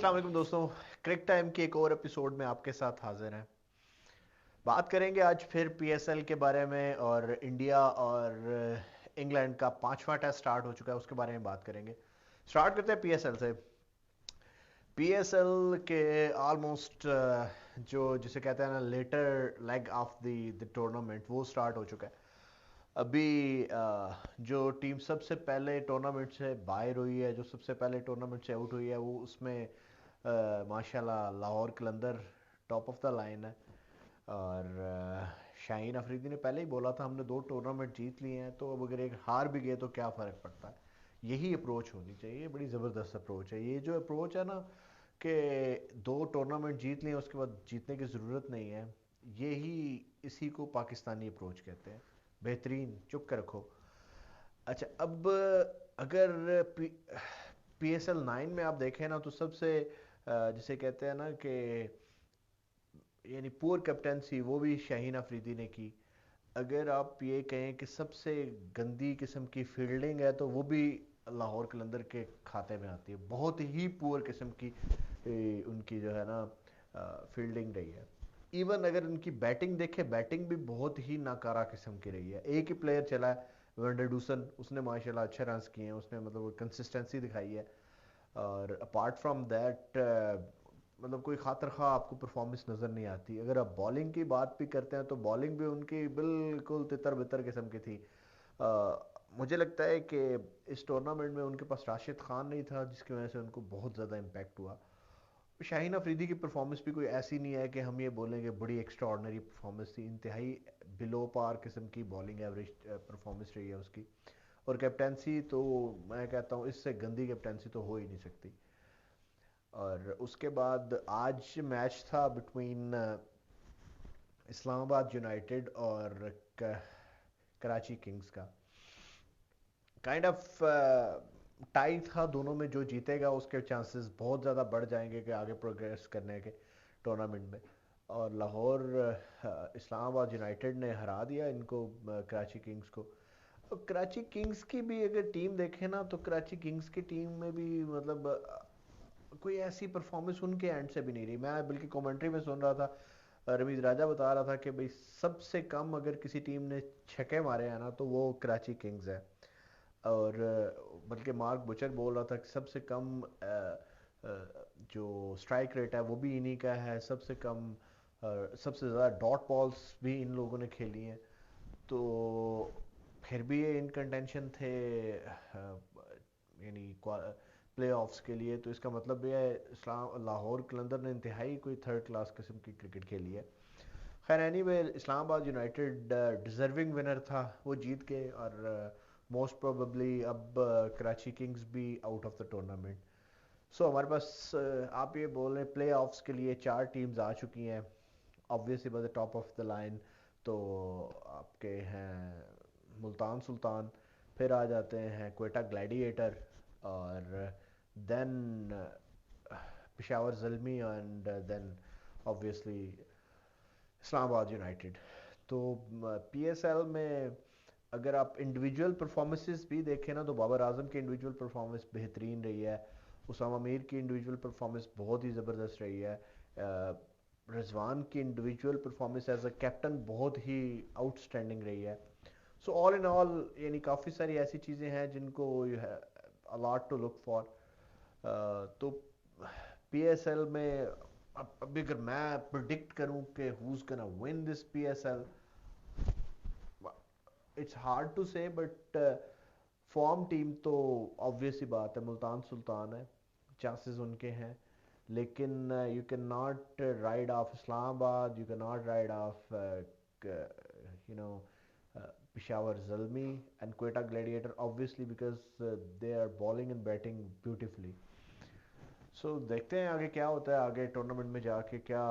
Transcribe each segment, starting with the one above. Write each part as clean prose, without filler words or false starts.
अस्सलाम वालेकुम दोस्तों। क्रिक टाइम के एक और एपिसोड में आपके साथ हाजिर हैं। बात करेंगे आज फिर पीएसएल के बारे में, और इंडिया और इंग्लैंड का पांचवा टेस्ट स्टार्ट हो चुका है, उसके बारे में बात करेंगे। स्टार्ट करते हैं पीएसएल से। पीएसएल के ऑलमोस्ट जो जिसे कहते हैं ना later leg of the tournament, वो स्टार्ट हो चुका है। अभी जो टीम सबसे पहले टूर्नामेंट से बाहर हुई है, जो सबसे पहले टूर्नामेंट से आउट हुई है, वो उसमें माशाल्लाह लाहौर कलंदर टॉप ऑफ द लाइन है। और शाहीन अफरीदी ने पहले ही बोला था हमने दो टूर्नामेंट जीत लिए हैं, तो अब अगर एक हार भी गए तो क्या फ़र्क पड़ता है। यही अप्रोच होनी चाहिए, बड़ी ज़बरदस्त अप्रोच है ये जो अप्रोच है ना, कि दो टूर्नामेंट जीत लिए उसके बाद जीतने की ज़रूरत नहीं है। यही इसी को पाकिस्तानी अप्रोच कहते हैं। बेहतरीन, चुप कर रखो। अच्छा, अब अगर पी एस एल 9 में आप देखें ना, तो सबसे जिसे कहते हैं ना कि यानी पुअर कैप्टनसी, वो भी शाहीन अफरीदी ने की। अगर आप ये कहें कि सबसे गंदी किस्म की फील्डिंग है, तो वो भी लाहौर कलंदर के खाते में आती है। बहुत ही पुअर किस्म की उनकी जो है ना फील्डिंग रही है। इवन अगर उनकी बैटिंग देखें, बैटिंग भी बहुत ही नाकारा किस्म की रही है। एक ही प्लेयर चला है, वेंडरडूसन, उसने माशाल्लाह अच्छे रन किए हैं, उसने मतलब कंसिस्टेंसी दिखाई है। और अपार्ट फ्रॉम दैट मतलब कोई खातर खा आपको परफॉर्मेंस नज़र नहीं आती। अगर आप बॉलिंग की बात भी करते हैं, तो बॉलिंग भी उनकी बिल्कुल तितर बितर किस्म की थी। मुझे लगता है कि इस टूर्नामेंट में उनके पास राशिद खान नहीं था, जिसकी वजह से उनको बहुत ज़्यादा इम्पैक्ट हुआ। शाहीन अफरीदी की परफॉर्मेंस भी कोई ऐसी नहीं है कि हम ये बोलेंगे बड़ी एक्स्ट्रा ऑर्डनरी परफॉर्मेंस थी। इंतहाई बिलो पार किस्म की बॉलिंग एवरेज परफॉर्मेंस रही है उसकी। और कैप्टेंसी तो मैं कहता हूँ इससे गंदी कैप्टेंसी तो हो ही नहीं सकती। और उसके बाद आज मैच था बिटवीन इस्लामाबाद यूनाइटेड और कराची किंग्स का। काइंड ऑफ टाई था दोनों में, जो जीतेगा उसके चांसेस बहुत ज़्यादा बढ़ जाएंगे कि आगे प्रोग्रेस करने के टूर्नामेंट में। और लाहौर इस्लामाबाद यूनाइटेड ने हरा दिया इनको, कराची किंग्स को। और कराची किंग्स की भी अगर टीम देखें ना, तो कराची किंग्स की टीम में भी मतलब कोई ऐसी परफॉर्मेंस उनके एंड से भी नहीं रही। मैं बल्कि कमेंट्री में सुन रहा था, रमीज राजा बता रहा था कि भाई सबसे कम अगर किसी टीम ने छक्के मारे हैं ना, तो वो कराची किंग्स है। और बल्कि मार्क बुचर बोल रहा था कि सबसे कम जो स्ट्राइक रेट है वो भी इन्हीं का है। सबसे कम सबसे ज़्यादा डॉट बॉल्स भी इन लोगों ने खेली हैं। तो फिर भी ये इन कंटेंशन थे यानी प्ले ऑफ्स के लिए। तो इसका मतलब ये है इस्लाम लाहौर कलंदर ने इंतहाई कोई थर्ड क्लास किस्म की क्रिकेट खेली है। खैर anyway, Islamabad United deserving winner था, वो जीत गए। और मोस्ट प्रोबेबली अब कराची किंग्स भी आउट ऑफ द टूर्नामेंट। सो हमारे पास आप ये बोल रहे हैं प्ले ऑफ्स के लिए चार टीम्स आ चुकी हैं। Obviously by the top of the line तो आपके हैं मुल्तान सुल्तान, फिर आ जाते हैं क्वेटा ग्लैडिएटर, और then Peshawar Zalmi, and then obviously Islamabad United. तो पीएसएल में अगर आप इंडिविजुअल परफॉर्मेंसेस भी देखें ना, तो बाबर आजम की इंडिविजुअल परफॉर्मेंस बेहतरीन रही है। उसामा मीर की इंडिविजुअल परफॉर्मेंस बहुत ही ज़बरदस्त रही है। रिजवान की individual performance as a captain बहुत ही आउटस्टैंडिंग रही है। सो ऑल इन ऑल यानी काफ़ी सारी ऐसी चीज़ें हैं जिनको you have a lot to look for. तो पीएसएल में अब अभी अगर मैं प्रिडिक्ट करूं कि who's gonna win this PSL, it's hard to say, but form team तो ऑब्वियस ही बात है मुल्तान सुल्तान है। चांसेस उनके हैं। लेकिन you can not write off Islamabad, you can not write off you know Peshawar Zalmi and Quetta Gladiator, obviously because they are bowling and batting beautifully. सो देखते हैं आगे क्या होता है, आगे टूर्नामेंट में जाके क्या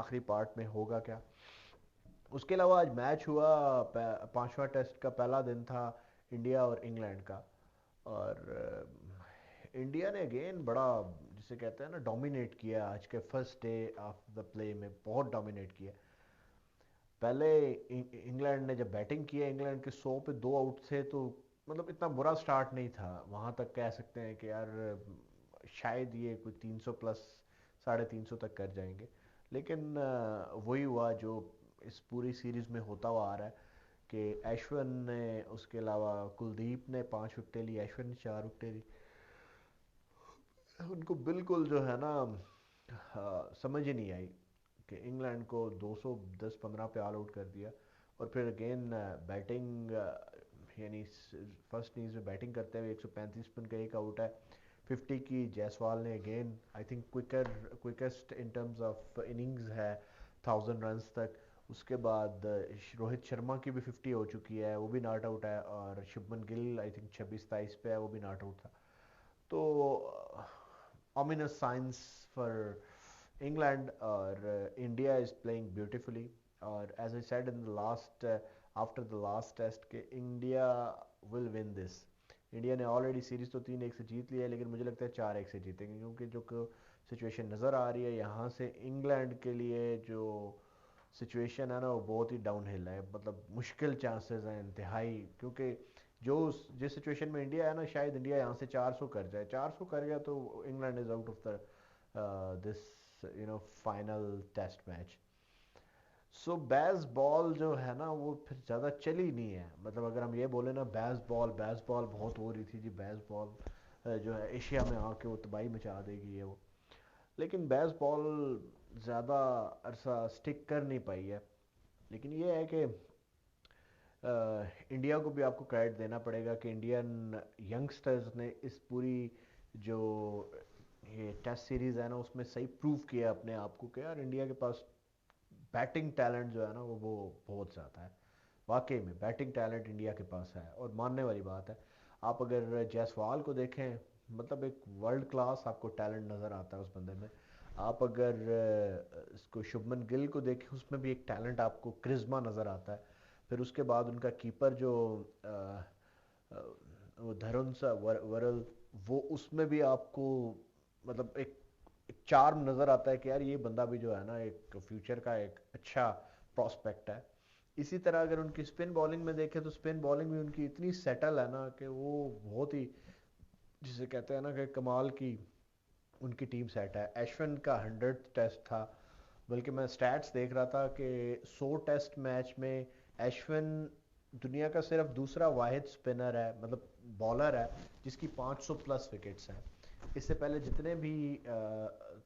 आखिरी पार्ट में होगा क्या। उसके अलावा आज मैच हुआ, पांचवा टेस्ट का पहला दिन था इंडिया और इंग्लैंड का। और इंडिया ने अगेन बड़ा जिसे कहते हैं ना डोमिनेट किया आज के first day of the play में, बहुत डोमिनेट किया। पहले इंग्लैंड ने जब बैटिंग किया, इंग्लैंड के 100 पे 2 आउट थे, तो मतलब इतना बुरा स्टार्ट नहीं था। वहां तक कह सकते हैं कि यार शायद ये कोई 300 प्लस 350 तक कर जाएंगे। लेकिन वही हुआ जो इस पूरी सीरीज में होता हुआ आ रहा है कि अश्विन ने, उसके अलावा कुलदीप ने 5 विकेटें ली, अश्विन ने 4 विकेटें ली। उनको बिल्कुल जो है ना समझ ही नहीं आई कि इंग्लैंड को 210-15 पे ऑल आउट कर दिया। और फिर अगेन बैटिंग, यानी फर्स्ट इनिंग्स में बैटिंग करते हुए 135 पे उनका एक आउट है। 50 की जायसवाल ने again I think quickest in terms of innings है 1000 रन्स तक। उसके बाद रोहित शर्मा की भी 50 हो चुकी है, वो भी नॉट आउट है। और शुभमन गिल आई थिंक 26-27 पे है, वो भी नॉट आउट था। तो ominous signs for England, or India is playing beautifully. Or as I said in the last after the last test कि India will win this. India ने ऑलरेडी सीरीज तो 3-1 से जीत लिया है, लेकिन मुझे लगता है 4-1 से जीतेंगे, क्योंकि जो सिचुएशन नज़र आ रही है यहाँ से इंग्लैंड के लिए, जो सिचुएशन है ना वो बहुत ही डाउनहिल है। मतलब मुश्किल चांसेस हैं इंतहाई, क्योंकि जो जिस सिचुएशन में इंडिया है ना, शायद इंडिया यहाँ से 400 कर जाए। 400 कर गया तो England is out of the this final test match. So Bazball जो है ना वो फिर ज़्यादा चली नहीं है। मतलब अगर हम ये बोले ना, बैस बॉल बहुत हो रही थी जी, बैस बॉल जो है एशिया में आके वो तबाही मचा देगी ये वो। लेकिन बैस बॉल ज़्यादा अरसा स्टिक कर नहीं पाई है। लेकिन ये है कि इंडिया को भी आपको क्रेडिट देना पड़ेगा कि इंडियन यंगस्टर्स ने इस पूरी जो ये टेस्ट सीरीज़ है ना उसमें सही प्रूव किया अपने आप को कि यार इंडिया के पास बैटिंग टैलेंट जो है ना वो बहुत ज़्यादा है। वाकई में बैटिंग टैलेंट इंडिया के पास है, और मानने वाली बात है। आप अगर जायसवाल को देखें, मतलब एक वर्ल्ड क्लास आपको टैलेंट नज़र आता है उस बंदे में। आप अगर इसको शुभमन गिल को देखें, उसमें भी एक टैलेंट आपको, क्रिज्मा नज़र आता है। फिर उसके बाद उनका कीपर जो वो धरुन सा वरल, वो उसमें भी आपको मतलब एक चार्म नज़र आता है कि यार ये बंदा भी जो है ना एक फ्यूचर का एक अच्छा प्रॉस्पेक्ट है। इसी तरह अगर उनकी स्पिन बॉलिंग में देखें तो स्पिन बॉलिंग भी उनकी इतनी सेटल है ना कि वो बहुत ही, जिसे कहते हैं ना कि कमाल की उनकी टीम सेट है। अश्विन का 100th टेस्ट था, बल्कि मैं स्टैट्स देख रहा था कि 100 टेस्ट मैच में अश्विन दुनिया का सिर्फ दूसरा वाहिद स्पिनर है, मतलब बॉलर है, जिसकी 500 प्लस विकेट्स हैं। इससे पहले जितने भी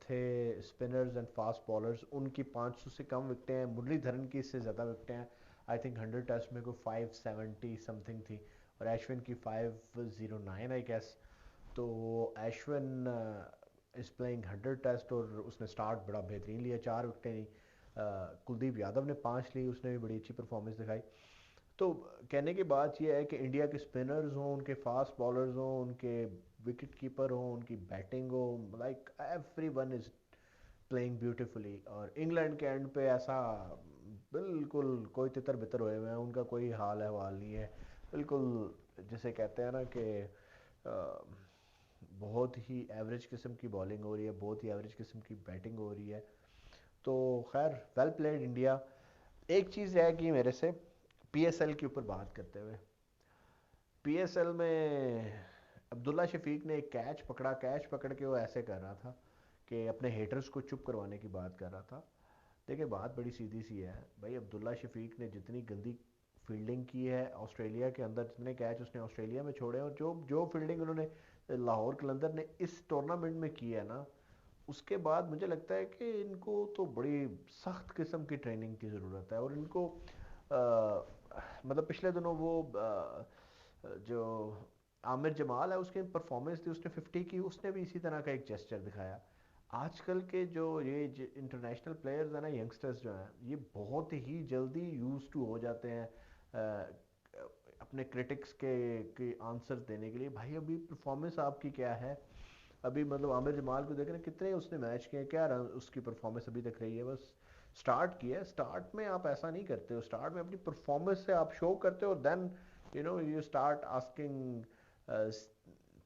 थे स्पिनर्स एंड फास्ट बॉलर्स, उनकी 500 से कम विकटें हैं। मुरलीधरन की इससे ज़्यादा विकटें हैं। आई थिंक 100 टेस्ट में कोई 570 समथिंग थी, और अश्विन की 509 आई गेस। तो अश्विन इज प्लेइंग 100 टेस्ट, और उसने स्टार्ट बड़ा बेहतरीन लिया, 4 विकटें ली। कुलदीप यादव ने 5 ली, उसने भी बड़ी अच्छी परफॉर्मेंस दिखाई। तो कहने की बात यह है कि इंडिया के स्पिनर्स हों, उनके फास्ट बॉलर्स हों, उनके विकेट कीपर हों, उनकी बैटिंग हो, like every one is playing beautifully. और इंग्लैंड के एंड पे ऐसा बिल्कुल कोई तितर बितर हुए हुए हैं, उनका कोई हाल अहवाल नहीं है। बिल्कुल जिसे कहते हैं ना कि बहुत ही एवरेज किस्म की बॉलिंग हो रही है, बहुत ही एवरेज किस्म की बैटिंग हो रही है। तो खैर, वेल प्लेड इंडिया। एक चीज़ है कि मेरे से पीएसएल के ऊपर बात करते हुए, पीएसएल में अब्दुल्ला शफीक ने एक कैच पकड़ा, कैच पकड़ के वो ऐसे कर रहा था कि अपने हेटर्स को चुप करवाने की बात कर रहा था। देखिए बात बड़ी सीधी सी है भाई, अब्दुल्ला शफीक ने जितनी गंदी फील्डिंग की है ऑस्ट्रेलिया के अंदर, जितने कैच उसने ऑस्ट्रेलिया में छोड़े, और जो जो फील्डिंग उन्होंने लाहौर कलंदर ने इस टूर्नामेंट में की है ना, उसके बाद मुझे लगता है कि इनको तो बड़ी सख्त किस्म की ट्रेनिंग की ज़रूरत है। और इनको मतलब पिछले दिनों वो जो आमिर जमाल है उसकी परफॉर्मेंस थी, उसने 50 की, उसने भी इसी तरह का एक जेस्चर दिखाया। आजकल के जो ये इंटरनेशनल प्लेयर्स हैं ना, यंगस्टर्स जो हैं, ये बहुत ही जल्दी यूज टू हो जाते हैं अपने क्रिटिक्स के आंसर देने के लिए। भाई अभी परफॉर्मेंस आपकी क्या है? अभी मतलब आमिर जमाल को देख रहे हैं, कितने उसने मैच किए, क्या उसकी परफॉर्मेंस अभी तक रही है? बस स्टार्ट किया है। स्टार्ट में आप ऐसा नहीं करते हो, स्टार्ट में अपनी परफॉर्मेंस से आप शो करते हो, then you start asking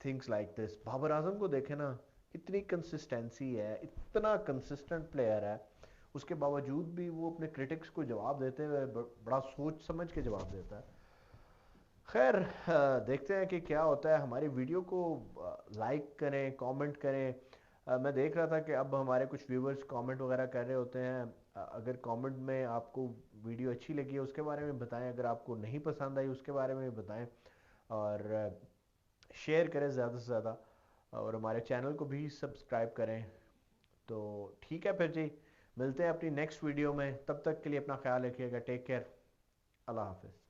things like this. Babar Azam को देखे ना, इतनी कंसिस्टेंसी है, इतना कंसिस्टेंट प्लेयर है, उसके बावजूद भी वो अपने क्रिटिक्स को जवाब देते हुए बड़ा सोच समझ के जवाब देता है। खैर देखते हैं कि क्या होता है। हमारी वीडियो को लाइक करें, कमेंट करें। मैं देख रहा था कि अब हमारे कुछ व्यूवर्स कमेंट वगैरह कर रहे होते हैं। अगर कमेंट में आपको वीडियो अच्छी लगी है उसके बारे में बताएं, अगर आपको नहीं पसंद आई उसके बारे में बताएं। और शेयर करें ज़्यादा से ज़्यादा, और हमारे चैनल को भी सब्सक्राइब करें। तो ठीक है फिर जी, मिलते हैं अपनी नेक्स्ट वीडियो में। तब तक के लिए अपना ख्याल रखिएगा। Take care. अल्लाह हाफिज़।